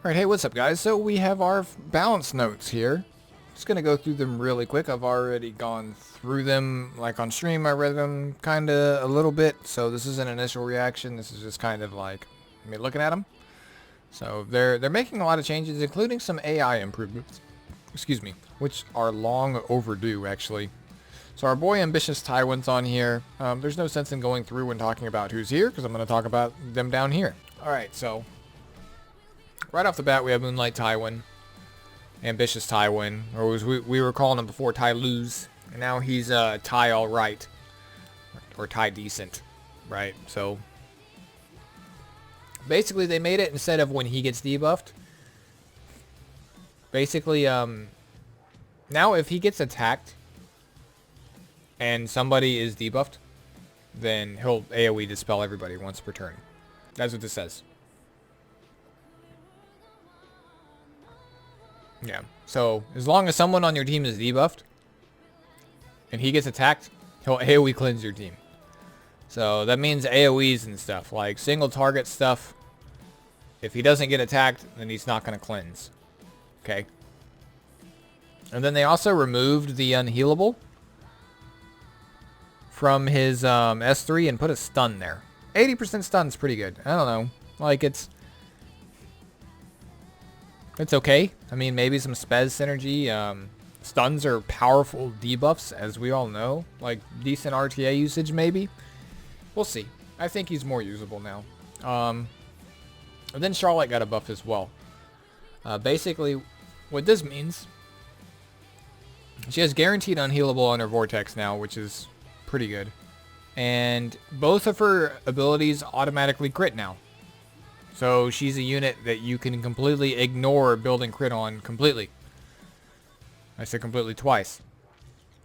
Alright, hey, what's up guys? So we have our balance notes here. Just gonna go through them really quick. I've already gone through them, like on stream I read them kinda a little bit, so this is an initial reaction. This is just kind of like me looking at them. So they're making a lot of changes, including some AI improvements, excuse me, which are long overdue actually. So our boy Ambitious Tywin's on here. There's no sense in going through and talking about who's here, because I'm going to talk about them down here. Alright, so right off the bat, we have Moonlight Tywin, Ambitious Tywin, or as we were calling him before, Ty Lose, and now he's Ty Alright, or Ty Decent, right? So basically, they made it instead of when he gets debuffed. Basically, now if he gets attacked and somebody is debuffed, then he'll AoE dispel everybody once per turn. That's what this says. Yeah, so as long as someone on your team is debuffed and he gets attacked, he'll AoE cleanse your team. So that means AoEs and stuff, like single target stuff. If he doesn't get attacked, then he's not going to cleanse. Okay. And then they also removed the unhealable from his S3 and put a stun there. 80% stun's pretty good. I don't know. Like, it's okay. I mean, maybe some spez synergy. Stuns are powerful debuffs, as we all know. Like, decent RTA usage, maybe. We'll see. I think he's more usable now. And then Charlotte got a buff as well. Basically, what this means, she has guaranteed unhealable on her Vortex now, which is pretty good. And both of her abilities automatically crit now. So she's a unit that you can completely ignore building crit on completely. I said completely twice.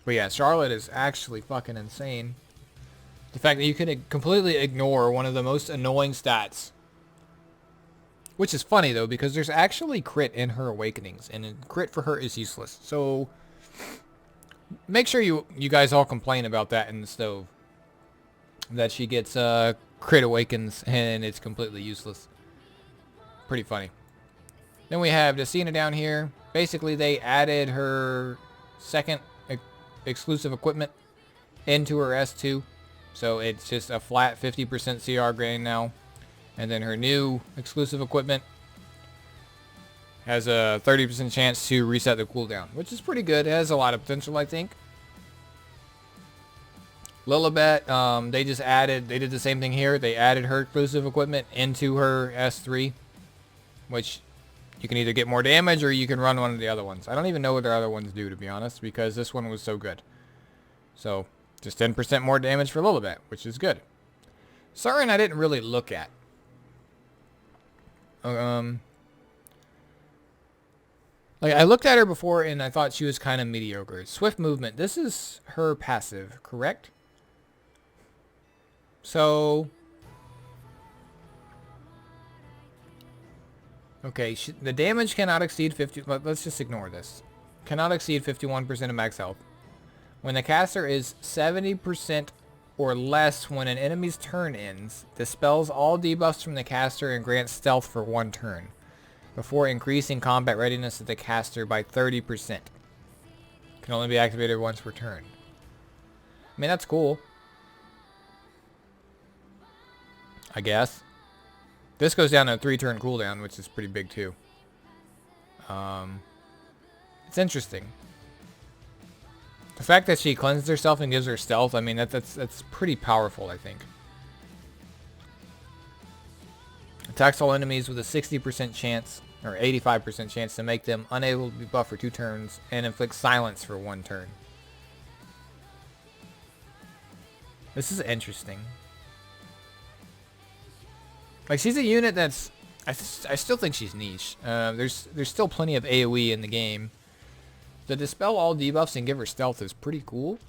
But yeah, Charlotte is actually fucking insane. The fact that you can completely ignore one of the most annoying stats. Which is funny though, because there's actually crit in her awakenings, and crit for her is useless. So make sure you guys all complain about that in the stove. That she gets crit awakens and it's completely useless. Pretty funny. Then we have Decina down here. Basically they added her second exclusive equipment into her S2. So it's just a flat 50% CR gain now. And then her new exclusive equipment has a 30% chance to reset the cooldown, which is pretty good. It has a lot of potential, I think. Lilibet, they did the same thing here. They added her exclusive equipment into her S3, which you can either get more damage or you can run one of the other ones. I don't even know what their other ones do, to be honest, because this one was so good. So, just 10% more damage for Lilibet, which is good. Sarin I didn't really look at. Like, I looked at her before and I thought she was kind of mediocre. Swift movement. This is her passive, correct? So, okay, the damage cannot exceed 50. Let's just ignore this. Cannot exceed 51% of max health. When the caster is 70% or less when an enemy's turn ends, dispels all debuffs from the caster and grants stealth for 1 turn, before increasing combat readiness of the caster by 30%. Can only be activated once per turn. I mean, that's cool, I guess. This goes down to a 3-turn cooldown, which is pretty big too. It's interesting. The fact that she cleanses herself and gives her stealth, I mean, that's pretty powerful, I think. Attacks all enemies with a 60% chance, or 85% chance to make them unable to be buffed for 2 turns, and inflicts silence for 1 turn. This is interesting. Like, she's a unit that's... I still think she's niche. There's still plenty of AoE in the game. The dispel all debuffs and give her stealth is pretty cool.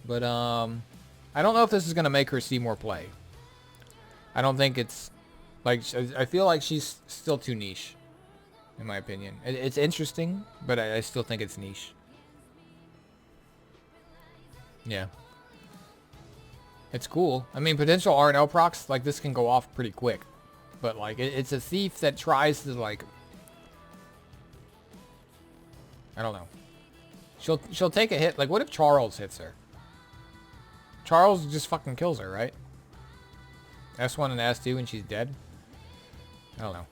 But, I don't know if this is going to make her see more play. I don't think it's... Like, I feel like she's still too niche, in my opinion. It's interesting, but I still think it's niche. Yeah. It's cool. I mean, potential R and L procs like this can go off pretty quick. but like it's a thief that tries to like, I don't know. She'll take a hit. Like, what if Charles hits her? Charles just fucking kills her, right? S1 and S2 and she's dead? I don't know.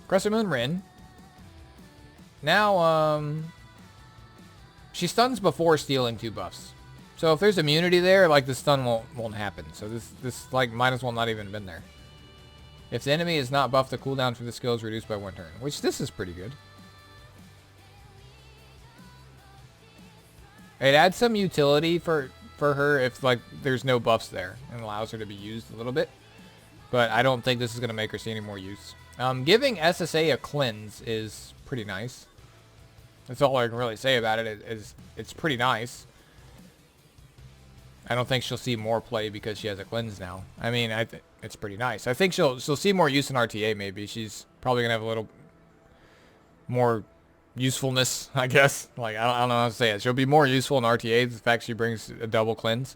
Crescent Moon Rin. Now, she stuns before stealing 2 buffs. So if there's immunity there, like, the stun won't happen. So this like, might as well not even been there. If the enemy is not buffed, the cooldown for the skill is reduced by 1 turn. Which, this is pretty good. It adds some utility for her if, like, there's no buffs there. And allows her to be used a little bit. But I don't think this is going to make her see any more use. Giving SSA a cleanse is pretty nice. That's all I can really say about it. It's pretty nice. I don't think she'll see more play because she has a cleanse now. I mean, it's pretty nice. I think she'll see more use in RTA maybe. She's probably going to have a little more usefulness, I guess. Like, I don't know how to say it. She'll be more useful in RTA. The fact she brings a double cleanse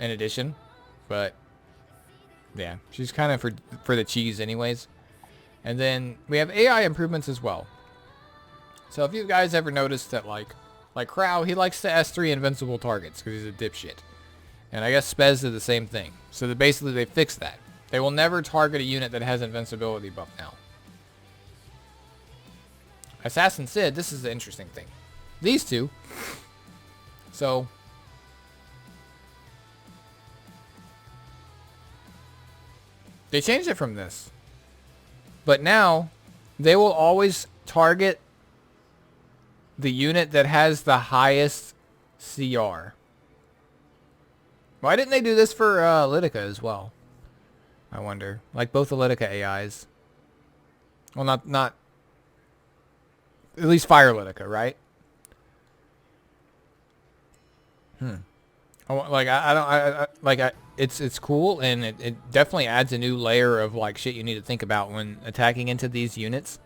in addition. But, yeah. She's kind of for the cheese anyways. And then we have AI improvements as well. So if you guys ever noticed that, like Krau, he likes to S3 invincible targets because he's a dipshit. And I guess Spez did the same thing. So basically they fixed that. They will never target a unit that has invincibility buff now. Assassin Sid, this is the interesting thing. These two. So they changed it from this. But now they will always target the unit that has the highest CR. Why didn't they do this for Litica as well? I wonder. Like both the Litica AIs. Well, not at least Fire Litica, right? It's cool, and it definitely adds a new layer of like shit you need to think about when attacking into these units,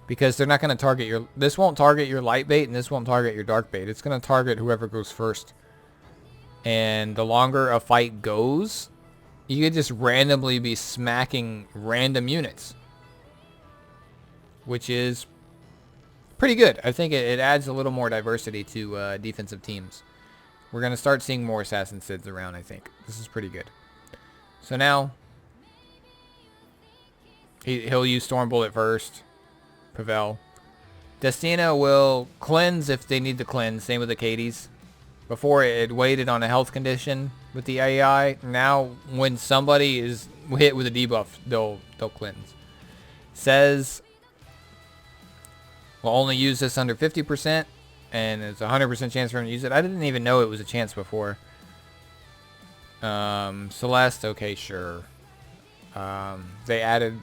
because they're not going to target this won't target your light bait, and this won't target your dark bait. It's going to target whoever goes first. And the longer a fight goes, you could just randomly be smacking random units, which is pretty good. I think it adds a little more diversity to defensive teams. We're going to start seeing more Assassin Sids around, I think. This is pretty good. So now, he'll use Storm Bullet first. Pavel. Destina will cleanse if they need to cleanse. Same with the Cadies. Before it waited on a health condition with the AI. Now, when somebody is hit with a debuff, they'll cleanse. Says, we'll only use this under 50%. And it's a 100% chance for him to use it. I didn't even know it was a chance before. Celeste, okay, sure. They added,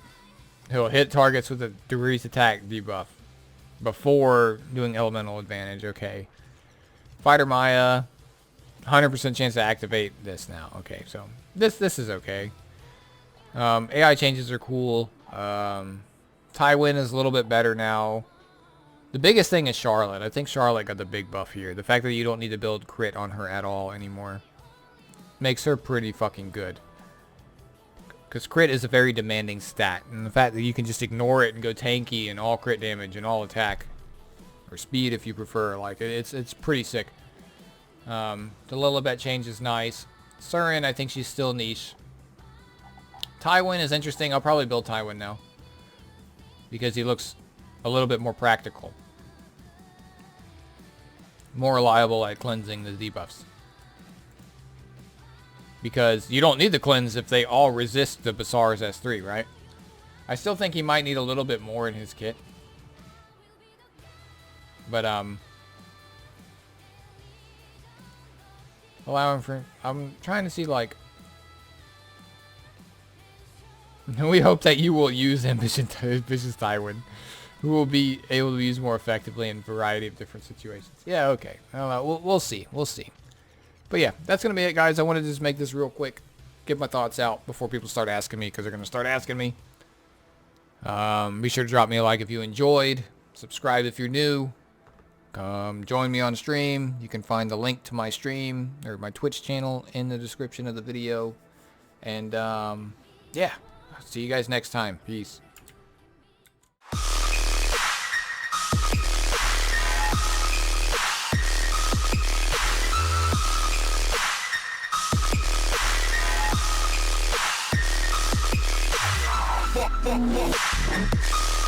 he'll hit targets with a degrees attack debuff before doing elemental advantage. Okay. Fighter Maya, 100% chance to activate this now. Okay, so this is okay. AI changes are cool. Tywin is a little bit better now. The biggest thing is Charlotte. I think Charlotte got the big buff here. The fact that you don't need to build crit on her at all anymore makes her pretty fucking good. Because crit is a very demanding stat. And the fact that you can just ignore it and go tanky and all crit damage and all attack. Or speed if you prefer. Like, it's pretty sick. The Lilibet change is nice. Surin, I think she's still niche. Tywin is interesting. I'll probably build Tywin now. Because he looks a little bit more practical. More reliable at cleansing the debuffs. Because you don't need the cleanse if they all resist the Basar's S3, right? I still think he might need a little bit more in his kit. But, allow him for... I'm trying to see, like... We hope that you will use Ambitious Tywin, who will be able to be used more effectively in a variety of different situations. Yeah, okay. I don't know. We'll see. We'll see. But yeah, that's going to be it, guys. I wanted to just make this real quick. Get my thoughts out before people start asking me, because they're going to start asking me. Be sure to drop me a like if you enjoyed. Subscribe if you're new. Come join me on stream. You can find the link to my stream or my Twitch channel in the description of the video. And, yeah. See you guys next time. Peace. Fuck.